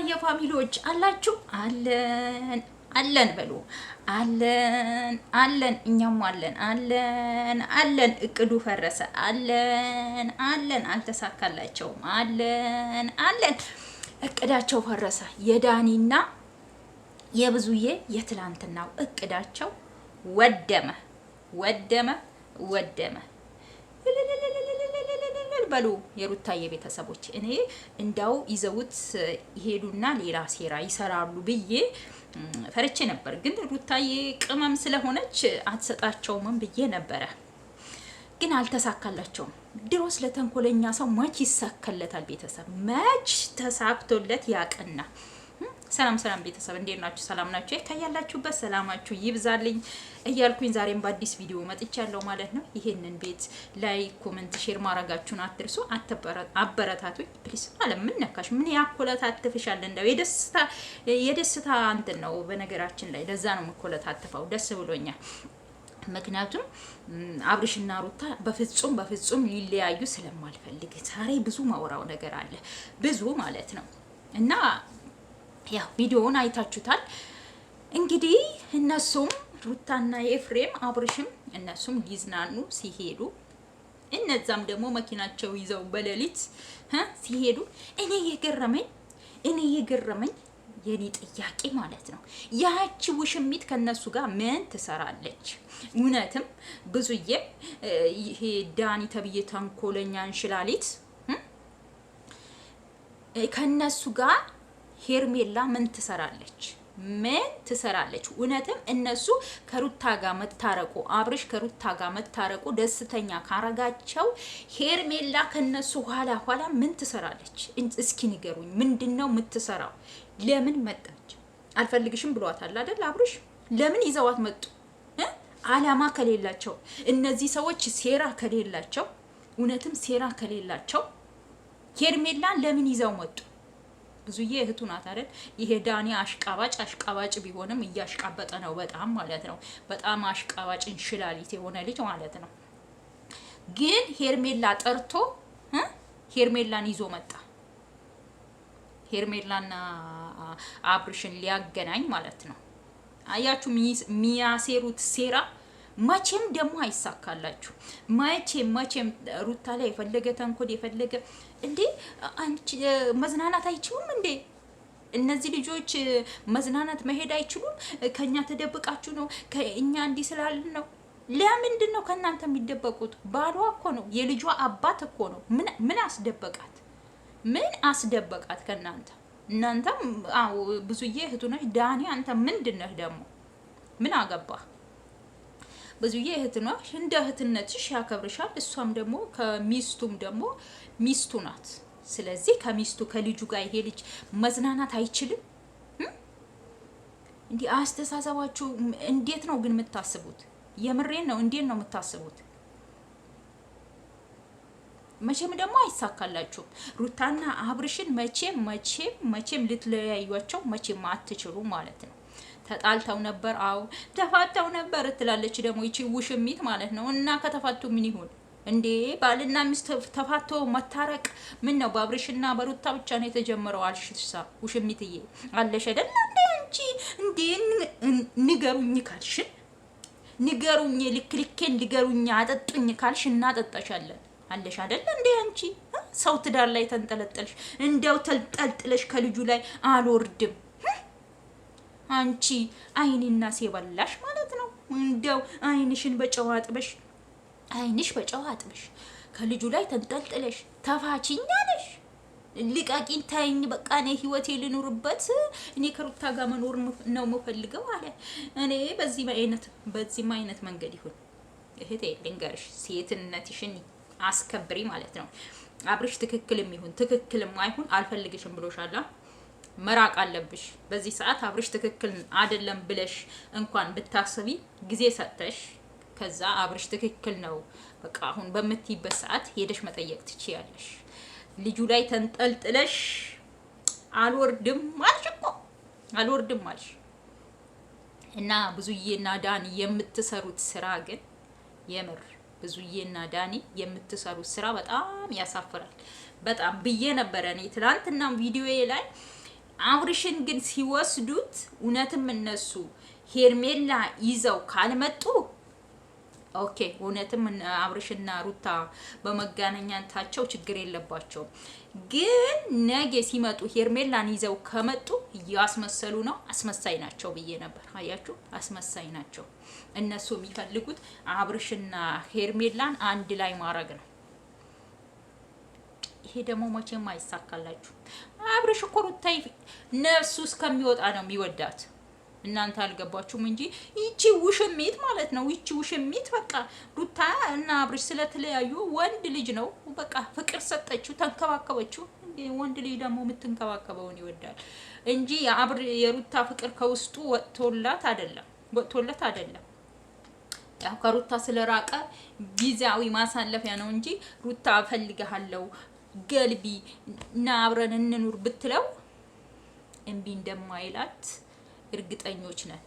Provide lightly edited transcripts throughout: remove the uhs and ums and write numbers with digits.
የሩታዬ ፋሚሊዎች አላችሁ? አለን አለን በሉ። አለን አለን፣ እኛም አለን አለን አለን። እቅዱ ፈረሰ። አለን አለን፣ አልተሳካላቸውም። አለን አለን፣ እቅዳቸው ፈረሰ። የዳኒና የብዙዬ የትላንትናው እቅዳቸው ወደመ ወደመ ወደመ። በሉ የሩታዬ ቤተሰቦች፣ እኔ እንዳው ይዘውት ይሄዱና ሌላ ሴራ ይሰራሉ ብዬ ፈርቼ ነበር። ግን ሩታዬ ቅመም ስለሆነች አትሰጣቸውም ብዬ ነበረ። ግን አልተሳካላቸውም። ድሮስ ለተንኮለኛ ሰው መች ይሳካለታል? ቤተሰብ መች ተሳክቶለት ያቀና? ሰላም ሰላም ቤተሰብ፣ እንዴት ናችሁ? ሰላም ናችሁ? ከያላችሁበት ሰላማችሁ ይብዛልኝ እያልኩኝ ዛሬም በአዲስ ቪዲዮ መጥቻለሁ ማለት ነው። ይሄንን ቤት ላይክ፣ ኮሜንት፣ ሼር ማድረጋችሁን አትርሱ። አበረታቱኝ ፕሊስ። አለም ምን ነካሽ? ምን ያኮለታትፍሻል? እንደው የደስታ እንትን ነው በነገራችን ላይ። ለዛ ነው የምኮለታትፈው። ደስ ብሎኛል። ምክንያቱም አብርሽና ሩታ በፍጹም ሊለያዩ ስለማልፈልግ ዛሬ ብዙ ማውራው ነገር አለ፣ ብዙ ማለት ነው። እና ያው ቪዲዮውን አይታችሁታል እንግዲህ። እነሱም ሩታና ኤፍሬም አብርሽም እነሱም ሊዝናኑ ሲሄዱ፣ እነዛም ደግሞ መኪናቸው ይዘው በሌሊት ሲሄዱ እኔ የገረመኝ የኔ ጥያቄ ማለት ነው፣ ያቺ ውሽሚት ከነሱ ጋር ምን ትሰራለች? እውነትም ብዙዬም ይሄ ዳኒ ተብዬ ተንኮለኛ እንሽላሊት ከነሱ ጋር ሄርሜላ ምን ትሰራለች? እውነትም እነሱ ከሩታ ጋር መታረቁ፣ አብርሽ ከሩታ ጋር መታረቁ ደስተኛ ካረጋቸው ሄርሜላ ከነሱ ኋላ ምን ትሰራለች? እስኪ ንገሩኝ። ምንድነው የምትሰራው? ለምን መጣች? አልፈልግሽም ብሏታል አይደል አብርሽ? ለምን ይዘዋት መጡ? አላማ ከሌላቸው እነዚህ ሰዎች ሴራ ከሌላቸው፣ እውነትም ሴራ ከሌላቸው ሄርሜላን ለምን ይዘው መጡ? ብዙዬ እህቱ ናት አይደል? ይሄ ዳኒ አሽቃባጭ ቢሆንም እያሽቃበጠ ነው በጣም ማለት ነው። በጣም አሽቃባጭ እንሽላሊት የሆነ ልጅ ማለት ነው። ግን ሄርሜላ ጠርቶ ሄርሜላን ይዞ መጣ። ሄርሜላና አብርሽን ሊያገናኝ ማለት ነው። አያችሁ የሚያሴሩት ሴራ መቼም ደግሞ አይሳካላችሁ። መቼም ሩታ ላይ የፈለገ ተንኮል የፈለገ እንዴ፣ አንቺ መዝናናት አይችሉም እንዴ? እነዚህ ልጆች መዝናናት መሄድ አይችሉም? ከኛ ተደብቃችሁ ነው? ከእኛ እንዲህ ስላልን ነው? ለምንድን ነው ከእናንተ የሚደበቁት? ባሏ እኮ ነው፣ የልጇ አባት እኮ ነው። ምን አስደበቃት? ምን አስደበቃት ከእናንተ? እናንተም ብዙዬ እህቱ ነሽ። ዳኒ አንተ ምንድን ነህ ደግሞ? ምን አገባ? ብዙዬ እህት ነው፣ እንደ እህትነትሽ ያከብርሻል። እሷም ደግሞ ከሚስቱም ደግሞ ሚስቱ ናት። ስለዚህ ከሚስቱ ከልጁ ጋር ይሄ ልጅ መዝናናት አይችልም? እንዲህ አስተሳሰባችሁ እንዴት ነው ግን የምታስቡት? የምሬን ነው። እንዴት ነው የምታስቡት? መቼም ደግሞ አይሳካላችሁም። ሩታና አብርሽን መቼም ልትለያዩቸው መቼም አትችሉ ማለት ነው። ተጣልተው ነበር፣ አው ተፋተው ነበር ትላለች ደግሞ ይቺ ውሽሚት ማለት ነው። እና ከተፋቱ ምን ይሁን እንዴ? ባልና ሚስት ተፋቶ መታረቅ ምን ነው? በአብርሽና በሩታ ብቻ ነው የተጀመረው አልሽሳ? ውሽሚትዬ አለሽ አይደል እንዴ? አንቺ እንዴ ንገሩኝ ካልሽ ንገሩኝ፣ ልክልኬን ንገሩኝ፣ አጠጡኝ ካልሽ እናጠጣሻለን። አለሽ አይደል እንዴ? አንቺ ሰው ትዳር ላይ ተንጠለጠልሽ፣ እንደው ተንጠልጥለሽ ከልጁ ላይ አልወርድም። አንቺ አይንና ሴበላሽ ማለት ነው። እንደው አይንሽን በጨው አጥበሽ ከልጁ ላይ ተንጠልጥለሽ ተፋችኛለሽ። ልቃቂን ታይኝ፣ በቃ እኔ ህይወቴ ልኑርበት፣ እኔ ከሩታ ጋር መኖር ነው የምፈልገው አለ። እኔ በዚህም አይነት መንገድ ይሁን እህቴ ልንገርሽ፣ ሴትነትሽን አስከብሪ ማለት ነው። አብርሽ ትክክልም ይሁን ትክክልም አይሁን አልፈልግሽም ብሎሻል። መራቅ አለብሽ በዚህ ሰዓት። አብርሽ ትክክል አይደለም ብለሽ እንኳን ብታስቢ ጊዜ ሰጥተሽ ከዛ አብርሽ ትክክል ነው በቃ አሁን በምትይበት ሰዓት ሄደሽ መጠየቅ ትችያለሽ። ልጁ ላይ ተንጠልጥለሽ አልወርድም አልሽ እና ብዙዬና ዳኒ የምትሰሩት ስራ ግን የምር ብዙዬና ዳኒ የምትሰሩት ስራ በጣም ያሳፍራል። በጣም ብዬ ነበረ እኔ ትናንትና ቪዲዮዬ ላይ አብርሽን ግን ሲወስዱት እውነትም እነሱ ሄርሜላ ይዘው ካልመጡ ኦኬ እውነትም አብርሽና ሩታ በመጋናኛታቸው ችግር የለባቸውም። ግን ነገ ሲመጡ ሄርሜላን ይዘው ከመጡ እያስመሰሉ ነው። አስመሳይ ናቸው ብዬ ነበር። አያችሁ፣ አስመሳይ ናቸው። እነሱ የሚፈልጉት አብርሽና ሄርሜላን አንድ ላይ ማድረግ ነው። ይሄ ደግሞ መቼም አይሳካላችሁ። አብርሽ እኮ ሩታ ነፍሱ እስከሚወጣ ነው የሚወዳት። እናንተ አልገባችሁም እንጂ ይቺ ውሽሚት ማለት ነው። ይቺ ውሽሚት በቃ ሩታ እና አብርሽ ስለተለያዩ ወንድ ልጅ ነው በቃ ፍቅር ሰጠችው፣ ተንከባከበችው። ወንድ ልጅ ደግሞ የምትንከባከበውን ይወዳል እንጂ የሩታ ፍቅር ከውስጡ ወጥቶላት አይደለም። ያው ከሩታ ስለራቀ ጊዜያዊ ማሳለፊያ ነው እንጂ ሩታ እፈልግሃለሁ ገልቢ እና አብረን እንኑር ብትለው እምቢ እንደማይላት እርግጠኞች ነን።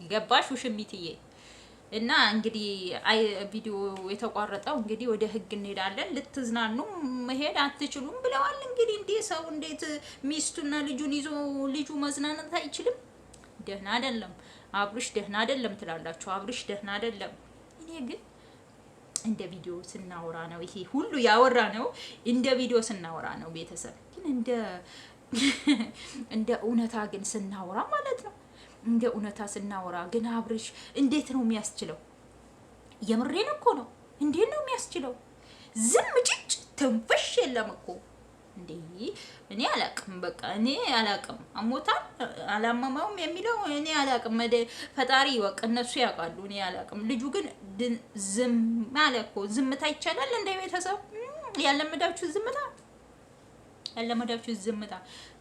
ገባሽ ውሽሚትዬ? እና እንግዲህ ቪዲዮ የተቋረጠው እንግዲህ ወደ ህግ እንሄዳለን። ልትዝናኑ መሄድ አትችሉም ብለዋል። እንግዲህ ሰው እንዴት ሚስቱና ልጁን ይዞ ልጁ መዝናናት አይችልም? ደህና አይደለም አብርሽ፣ ደህና አይደለም ትላላችሁ። አብርሽ ደህና አይደለም። እኔ ግን እንደ ቪዲዮ ስናወራ ነው ይሄ ሁሉ ያወራ ነው። እንደ ቪዲዮ ስናወራ ነው ቤተሰብ። ግን እንደ እውነታ ግን ስናወራ ማለት ነው። እንደ እውነታ ስናወራ ግን አብርሽ እንዴት ነው የሚያስችለው? የምሬን እኮ ነው። እንዴት ነው የሚያስችለው? ዝም ጭጭ ትንፍሽ የለም እኮ እንዴ! እኔ አላቅም፣ በቃ እኔ አላቅም። አሞታል አላመመውም የሚለው እኔ አላቅም። ፈጣሪ ወቅ እነሱ ያውቃሉ። እኔ አላቅም። ልጁ ግን ዝም አለ እኮ። ዝምታ ይቻላል እንደ ቤተሰብ? ያለመዳችሁ ዝምታ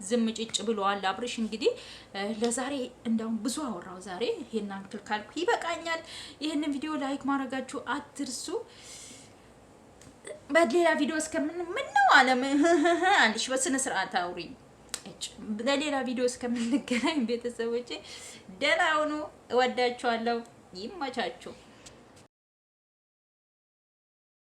ዝም ጭጭ ብለዋል አብርሽ። እንግዲህ ለዛሬ እንደውም ብዙ አወራው ዛሬ። ይሄን አንክል ካልኩ ይበቃኛል። ይሄንን ቪዲዮ ላይክ ማድረጋችሁ አትርሱ። በሌላ ቪዲዮ ምን ነው አለም አንቺ በስነ ስርዓት አውሪ። በሌላ ቪዲዮ እስከምንገናኝ ቤተሰቦቼ ደህና ሁኑ። እወዳችኋለሁ። ይመቻችሁ።